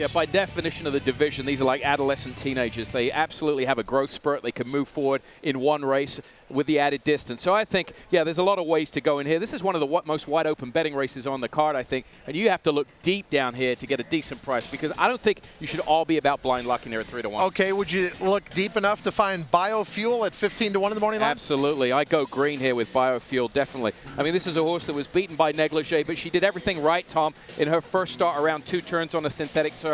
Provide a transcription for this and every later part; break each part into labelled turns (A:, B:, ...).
A: Yeah, by definition of the division, these are like adolescent teenagers. They absolutely have a growth spurt. They can move forward in one race with the added distance. So I think, yeah, there's a lot of ways to go in here. This is one of the most wide-open betting races on the card, I think. And you have to look deep down here to get a decent price, because I don't think you should all be about blind luck in here at 3-1.
B: Okay, would you look deep enough to find Biofuel at 15-1 in the morning line?
A: Absolutely. I go green here with Biofuel, definitely. I mean, this is a horse that was beaten by Negligee, but she did everything right, Tom, in her first start around 2 turns on a synthetic surface.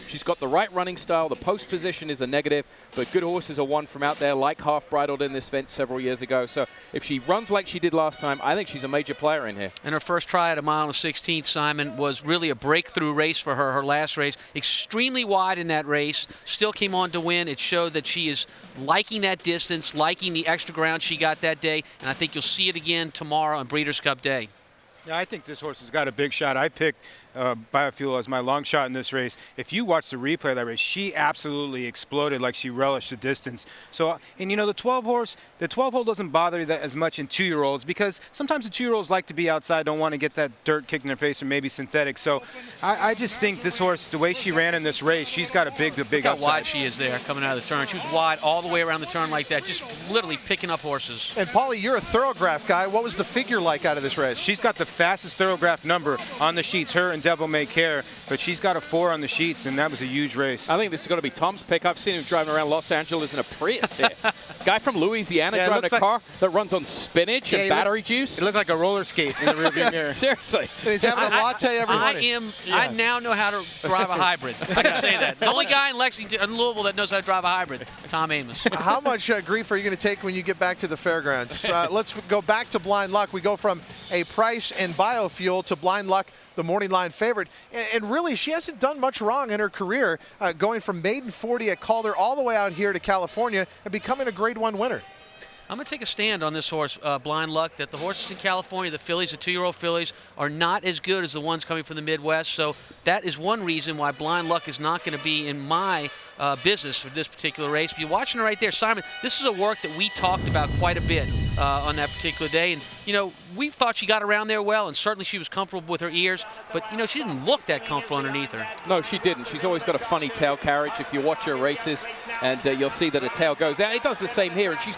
A: She's got the right running style. The post position is a negative, but good horses are won from out there, like Half Bridled in this event several years ago. So if she runs like she did last time, I think she's a major player in here.
C: And her first try at a mile and 16th, Simon, was really a breakthrough race for her, her last race. Extremely wide in that race, still came on to win. It showed that she is liking that distance, liking the extra ground she got that day, and I think you'll see it again tomorrow on Breeders' Cup Day.
D: Yeah, I think this horse has got a big shot. I picked Biofuel as my long shot in this race. If you watch the replay of that race, she absolutely exploded like she relished the distance. So, and you know, the 12 hole doesn't bother you that as much in 2-year-olds, because sometimes the 2-year-olds like to be outside, don't want to get that dirt kicked in their face, or maybe synthetic. So I just think this horse, the way she ran in this race, she's got a big
C: Look how
D: upside.
C: wide she is there coming out of the turn. She was wide all the way around the turn like that, just literally picking up horses.
B: And Paulie, you're a thoroughgraph guy. What was the figure like out of this race?
D: She's got the fastest thoroughgraph number on the sheets, her and Devil May Care, but she's got a 4 on the sheets, and that was a huge race.
A: I think this is going to be Tom's pick. I've seen him driving around Los Angeles in a Prius here. Guy from Louisiana driving a car that runs on spinach and battery juice.
D: It looked like a roller skate in the rearview mirror.
A: Seriously.
B: And he's having a latte every morning.
C: I now know how to drive a hybrid. I can say that. The only guy in Louisville that knows how to drive a hybrid, Tom Amos.
B: How much grief are you going to take when you get back to the fairgrounds? Let's go back to blind luck. We go from a price and Biofuel to blind luck, the morning line favorite. And really, she hasn't done much wrong in her career, going from maiden 40 at Calder all the way out here to California and becoming a Grade 1 winner.
C: I'm going to take a stand on this horse, Blind Luck, that the horses in California, the fillies, the 2-year-old fillies, are not as good as the ones coming from the Midwest. So that is one reason why Blind Luck is not going to be in my business for this particular race. But you're watching her right there, Simon. This is a work that we talked about quite a bit on that particular day. And, you know, we thought she got around there well, and certainly she was comfortable with her ears. But, you know, she didn't look that comfortable underneath her.
A: No, she didn't. She's always got a funny tail carriage. If you watch her races, and you'll see that her tail goes out. It does the same here, and she's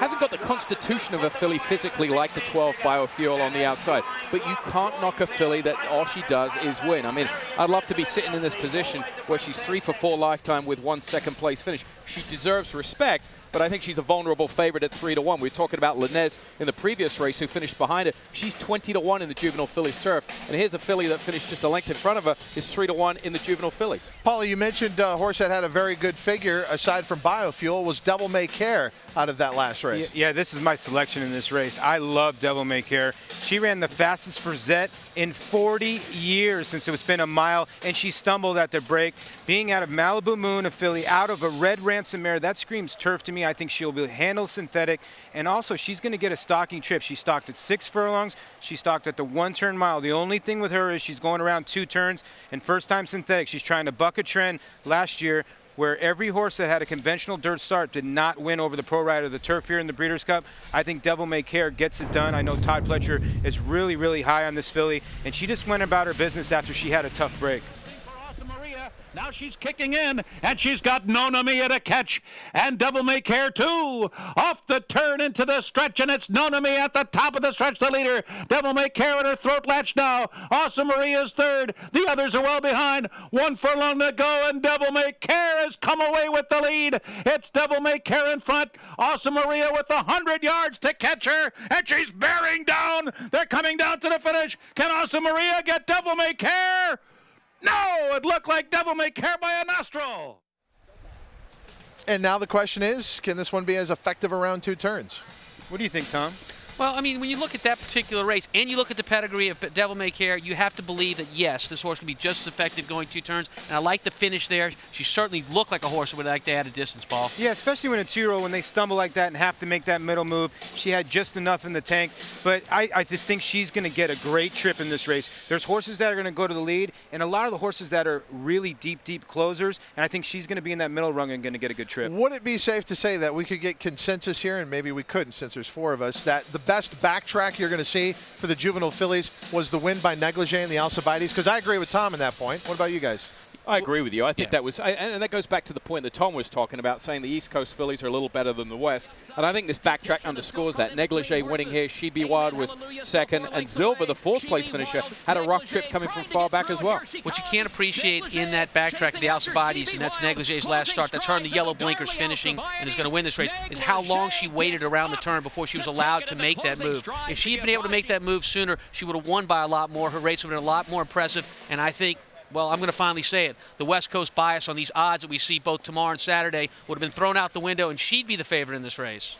A: hasn't got the constitution of a filly physically like the 12 Biofuel on the outside. But you can't knock a filly that all she does is win. I mean, I'd love to be sitting in this position where she's 3 for 4 lifetime with 1 second-place finish. She deserves respect, but I think she's a vulnerable favorite at 3-1. We were talking about Linez in the previous race, who finished behind her. She's 20-1 in the juvenile fillies turf, and here's a filly that finished just a length in front of her, is 3-1 in the juvenile fillies.
B: Paulie, you mentioned a horse that had a very good figure aside from Biofuel was Devil May Care out of that last race.
D: Yeah, this is my selection in this race. I love Devil May Care. She ran the fastest for Zet in 40 years since it's been a mile, and she stumbled at the break. Being out of Malibu Moon, a filly, out of a Red Ransom mare, that screams turf to me. I think she'll be handled synthetic, and also she's going to get a stalking trip. She stalked at 6 furlongs. She stalked at the 1-turn mile. The only thing with her is she's going around 2 turns, and first-time synthetic. She's trying to buck a trend last year where every horse that had a conventional dirt start did not win over the pro rider of the turf here in the Breeders' Cup. I think Devil May Care gets it done. I know Todd Pletcher is really, really high on this filly, and she just went about her business after she had a tough break.
E: Now she's kicking in, and she's got Nona Mia to catch, and Devil May Care too. Off the turn into the stretch, and it's Nona Mia at the top of the stretch, the leader. Devil May Care in her throat latch now. Awesome Maria's third. The others are well behind. 1 furlong to go, and Devil May Care has come away with the lead. It's Devil May Care in front. Awesome Maria with 100 yards to catch her, and she's bearing down. They're coming down to the finish. Can Awesome Maria get Devil May Care? No, it looked like Devil May Care by a nostril.
B: And now the question is, can this one be as effective around 2 turns?
D: What do you think, Tom?
C: Well, I mean, when you look at that particular race and you look at the pedigree of Devil May Care, you have to believe that, yes, this horse can be just as effective going 2 turns. And I like the finish there. She certainly looked like a horse that would like to add a distance, Paul.
D: Yeah, especially when a 2-year-old, when they stumble like that and have to make that middle move. She had just enough in the tank. But I just think she's going to get a great trip in this race. There's horses that are going to go to the lead, and a lot of the horses that are really deep, deep closers. And I think she's going to be in that middle rung and going to get a good trip.
B: Would it be safe to say that we could get consensus here, and maybe we couldn't since there's 4 of us, that the best backtrack you're going to see for the juvenile fillies was the win by Negligee and the Alcibiades? Because I agree with Tom on that point. What about you guys?
A: I agree with you. I think that was, and that goes back to the point that Tom was talking about, saying the East Coast fillies are a little better than the West. And I think this backtrack underscores that. Negligee winning here. She Be Wild was second. And Zilva, the fourth-place finisher, had a rough trip coming from far back as well.
C: What you can't appreciate in that backtrack of the Alcibiades, and that's Negligee's last start, that's her in the yellow blinkers finishing and is going to win this race, is how long she waited around the turn before she was allowed to make that move. If she had been able to make that move sooner, she would have won by a lot more. Her race would have been a lot more impressive. And I think, well, I'm going to finally say it, the West Coast bias on these odds that we see both tomorrow and Saturday would have been thrown out the window, and she'd be the favorite in this race.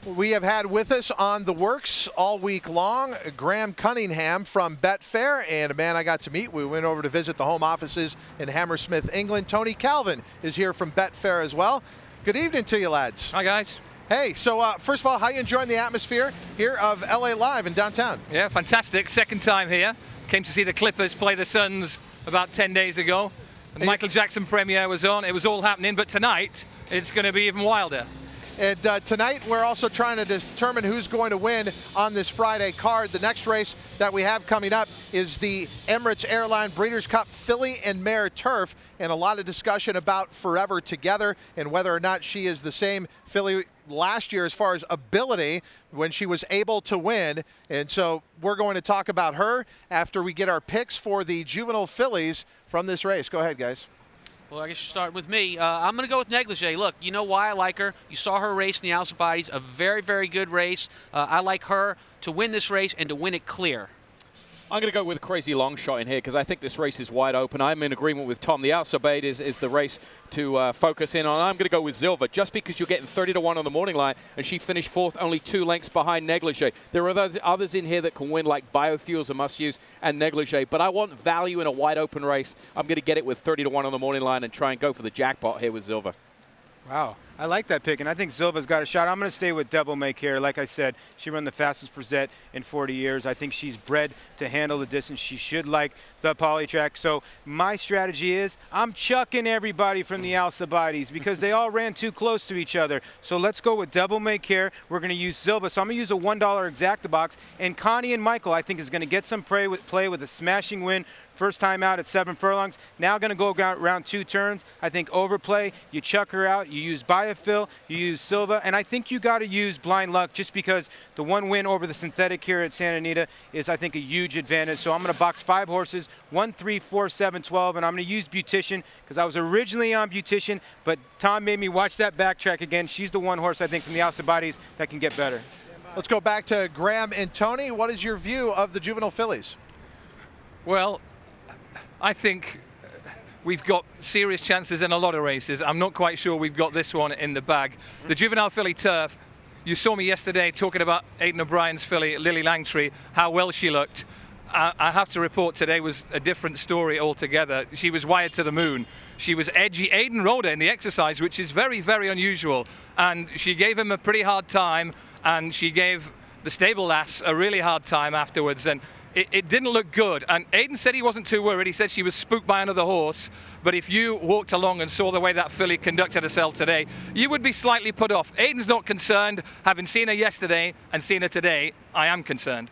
B: We have had with us on the works all week long Graham Cunningham from Betfair, and a man I got to meet. We went over to visit the home offices in Hammersmith, England. Tony Calvin is here from Betfair as well. Good evening to you, lads.
F: Hi, guys.
B: Hey, so first of all, how you enjoying the atmosphere here of LA Live in downtown?
F: Yeah, fantastic. Second time here. Came to see the Clippers play the Suns about 10 days ago. The Michael Jackson premiere was on. It was all happening, but tonight it's going to be even wilder.
B: And tonight we're also trying to determine who's going to win on this Friday card. The next race that we have coming up is the Emirates Airline Breeders' Cup Filly and Mare Turf, and a lot of discussion about Forever Together and whether or not she is the same filly last year as far as ability when she was able to win. And so we're going to talk about her after we get our picks for the juvenile fillies from this race. Go ahead, guys.
C: Well, I guess you start with me. I'm going to go with Negligee. Look, you know why I like her. You saw her race in the Alcibiades, a very, very good race. I like her to win this race and to win it clear.
A: I'm going to go with a crazy long shot in here because I think this race is wide open. I'm in agreement with Tom. The Alcibiades is the race to focus in on. I'm going to go with Zilva just because you're getting 30-1 on the morning line, and she finished fourth, only 2 lengths behind Negligee. There are others in here that can win, like Biofuels, a must-use, and Negligee. But I want value in a wide open race. I'm going to get it with 30-1 on the morning line and try and go for the jackpot here with Zilva.
D: Wow, I like that pick, and I think Zilva's got a shot. I'm going to stay with Devil May Care. Like I said, she ran the fastest for Zet in 40 years. I think she's bred to handle the distance. She should like the polytrack. So my strategy is I'm chucking everybody from the Alcibiades because they all ran too close to each other. So let's go with Devil May Care. We're going to use Zilva. So I'm going to use a $1 exacta box. And Connie and Michael, I think, is going to get some play with a smashing win. First time out at 7 furlongs. Now going to go around 2 turns. I think overplay, you chuck her out, you use Biofill, you use Silva, and I think you got to use Blind Luck just because the 1 win over the synthetic here at Santa Anita is, I think, a huge advantage. So I'm going to box 5 horses, 1, 3, 4, 7, 12, and I'm going to use Beautician because I was originally on Beautician, but Tom made me watch that backtrack again. She's the 1 horse, I think, from the Alcibiades that can get better.
B: Let's go back to Graham and Tony. What is your view of the juvenile fillies?
F: Well, I think we've got serious chances in a lot of races. I'm not quite sure we've got this one in the bag. The juvenile filly turf, you saw me yesterday talking about Aidan O'Brien's filly, Lily Langtree, how well she looked. I have to report today was a different story altogether. She was wired to the moon. She was edgy. Aidan rode her in the exercise, which is very, very unusual. And she gave him a pretty hard time, and she gave the stable lass a really hard time afterwards. And it didn't look good, and Aidan said he wasn't too worried. He said she was spooked by another horse, but if you walked along and saw the way that filly conducted herself today, you would be slightly put off. Aidan's not concerned. Having seen her yesterday and seen her today, I am concerned.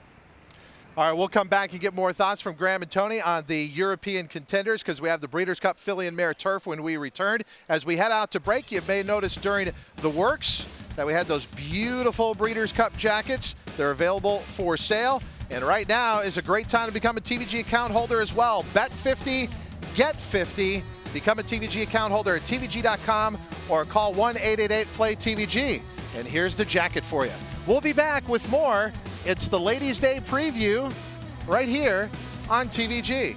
B: All right, we'll come back and get more thoughts from Graham and Tony on the European contenders because we have the Breeders' Cup Filly and Mare Turf when we return. As we head out to break, you may notice during the works that we had those beautiful Breeders' Cup jackets. They're available for sale. And right now is a great time to become a TVG account holder as well. Bet 50, get 50. Become a TVG account holder at tvg.com or call 1-888-PLAY-TVG. And here's the jacket for you. We'll be back with more. It's the Ladies' Day preview right here on TVG.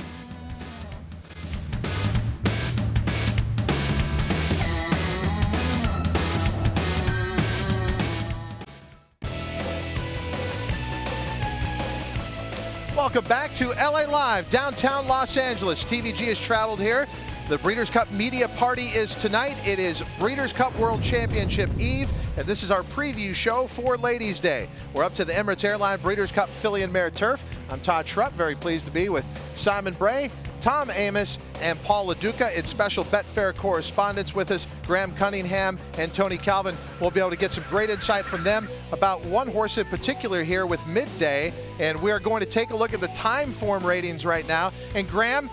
B: Welcome back to LA Live, downtown Los Angeles. TVG has traveled here. The Breeders' Cup Media Party is tonight. It is Breeders' Cup World Championship Eve, and this is our preview show for Ladies' Day. We're up to the Emirates Airline Breeders' Cup Filly and Mare Turf. I'm Todd Schrupp, very pleased to be with Simon Bray, Tom Amos, and Paul LaDuca. It's special Betfair correspondents with us, Graham Cunningham and Tony Calvin. We'll be able to get some great insight from them about one horse in particular here with Midday, and we are going to take a look at the time form ratings right now. And Graham,